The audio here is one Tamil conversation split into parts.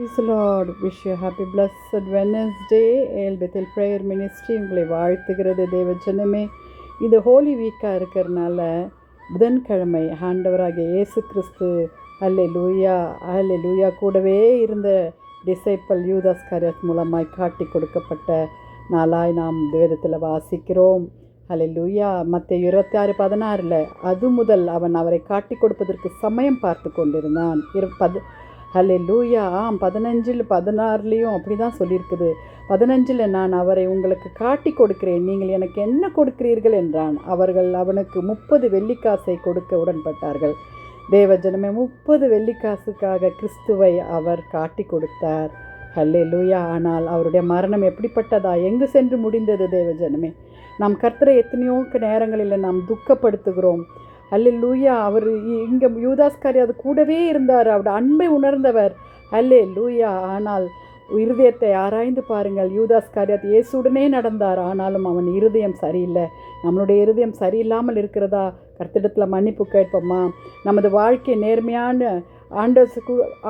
Praise the Lord. Wish you a happy blessed Wednesday. El Bethel Prayer Ministry உங்களை வாழ்த்துகிறது தேவஜனமே. இது ஹோலி வீக்காக இருக்கிறதுனால புதன்கிழமை ஆண்டவராகிய இயேசு கிறிஸ்து அல்லேலூயா அல்லேலூயா கூடவே இருந்த டிசைப்பிள் யூதாஸ் காரியத் மூலமாய் காட்டி கொடுக்கப்பட்ட நாளாய் நாம் வேதத்தில் வாசிக்கிறோம். அல்லேலூயா. மத்தேயு 26:16 அது முதல் அவன் அவரை காட்டி கொடுப்பதற்கு சமயம் பார்த்து கொண்டிருந்தான். அல்லேலூயா. 15-16 அப்படி தான் சொல்லியிருக்குது. 15 நான் அவரை உங்களுக்கு காட்டி கொடுக்கிறேன், நீங்கள் எனக்கு என்ன கொடுக்கிறீர்கள் என்றான். அவர்கள் அவனுக்கு 30 வெள்ளிக்காசை கொடுக்க உடன்பட்டார்கள். தேவஜனமே 30 வெள்ளிக்காசுக்காக கிறிஸ்துவை அவர் காட்டி கொடுத்தார். அல்லேலூயா. ஆனால் அவருடைய மரணம் எப்படிப்பட்டதா, எங்கு சென்று முடிந்தது தேவஜனமே? நாம் கர்த்தரை எத்தனையோ நேரங்களில் நாம் துக்கப்படுத்துகிறோம். அல்லேலூயா. அவர் இங்கே யூதாஸ்காரியாத் கூடவே இருந்தார், அவருடைய அன்பை உணர்ந்தவர். அல்லேலூயா. ஆனால் இருதயத்தை ஆராய்ந்து பாருங்கள். யூதாஸ்காரியாத் இயேசுடனே நடந்தார், ஆனாலும் அவன் இருதயம் சரியில்லை. நம்மளுடைய இருதயம் சரியில்லாமல் இருக்கிறதா? கர்த்தரிடத்தில் மன்னிப்பு கேட்போமா? நமது வாழ்க்கை நேர்மையான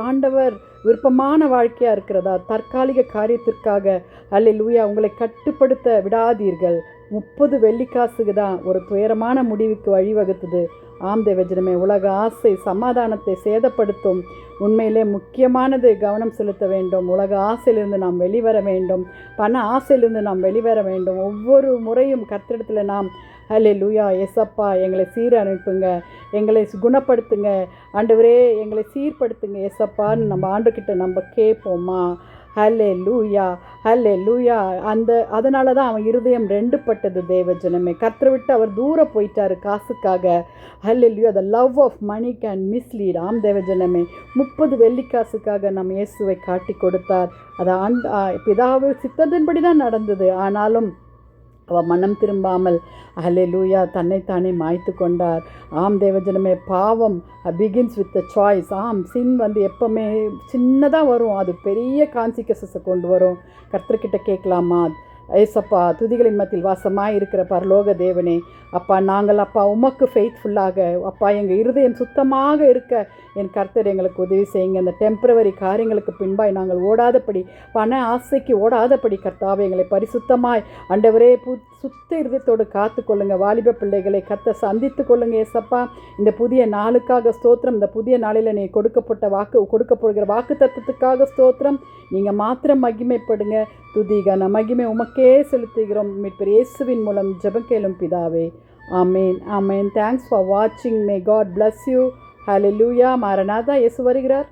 ஆண்டவர் விருப்பமான வாழ்க்கையாக இருக்கிறதா? தற்காலிக காரியத்திற்காக அல்லேலூயா உங்களை கட்டுப்படுத்த விடாதீர்கள். 30 வெள்ளிக்காசுக்கு தான் ஒரு துயரமான முடிவுக்கு வழிவகுத்தது. ஆம் தேவஜனமே, உலக ஆசை சமாதானத்தை சேதப்படுத்தும். உண்மையிலே முக்கியமானது கவனம் செலுத்த வேண்டும். உலக ஆசையிலிருந்து நாம் வெளிவர வேண்டும். பண ஆசையிலிருந்து நாம் வெளிவர வேண்டும். ஒவ்வொரு முறையும் கர்த்தரிடத்தில் நாம் அல்லேலூயா ஏசப்பா எங்களை அனுப்புங்க, எங்களை குணப்படுத்துங்க ஆண்டவரே, எங்களை சீர்படுத்துங்க ஏசப்பான்னு நம்ம ஆண்டுக்கிட்ட நம்ம கேட்போமா? அல்லேலூயா அல்லேலூயா. அதனால தான் அவன் இருதயம் 2 பட்டது தேவஜனமே. கர்த்தரை விட்டு அவர் தூரம் போயிட்டாரு காசுக்காக. Hallelujah. The love of money can mislead. ஆம் தேவஜனமே, 30 வெள்ளிக்காசுக்காக நம்ம இயேசுவை காட்டி கொடுத்தார். அது பிதாவு சித்தத்தின்படி தான் நடந்தது. ஆனாலும் அவள் மனம் திரும்பாமல் அல்லேலூயா தன்னைத்தானே மாய்த்து கொண்டார். ஆம் தேவஜனமே, பாவம் பிகின்ஸ் வித் த சாய்ஸ். சின் எப்போவுமே சின்னதாக வரும், அது பெரிய கான்சிக்வன்ஸை கொண்டு வரும். கர்த்தர்கிட்ட கேட்கலாமா? ஏசப்பா, துதிகளின் மத்தியில் வாசமாக இருக்கிற பரலோக தேவனே, அப்பா நாங்கள் அப்பா உமக்கு ஃபெய்த்ஃபுல்லாக அப்பா எங்கள் இருதயம் சுத்தமாக இருக்க என் கர்த்தர் எங்களுக்கு உதவி செய்யுங்க. இந்த டெம்பரவரி காரியங்களுக்கு பின்பாய் நாங்கள் ஓடாதபடி, பண ஆசைக்கு ஓடாதபடி கர்த்தாவே எங்களை பரிசுத்தமாய் ஆண்டவரே சுத்த இருதயத்தோடு காத்து கொள்ளுங்க. வாலிப பிள்ளைகளை கர்த்தர் சந்தித்து கொள்ளுங்க ஏசப்பா. இந்த புதிய நாளுக்காக ஸ்தோத்திரம். இந்த புதிய நாளில் நீ கொடுக்கப்படுகிற வாக்கு தத்துவத்துக்காக ஸ்தோத்திரம். நீங்கள் மாத்திரம் மகிமைப்படுங்க. துதி கன மகிமை உமக்கே செலுத்துகிறோம். மீட்பர் இயேசுவின் மூலம் ஜெபம் கேளும் பிதாவே. ஆமேன் ஆமேன். தேங்க்ஸ் ஃபார் வாட்சிங். May God bless you. Hallelujah. மாரநாதா, இயேசு வருகிறார்.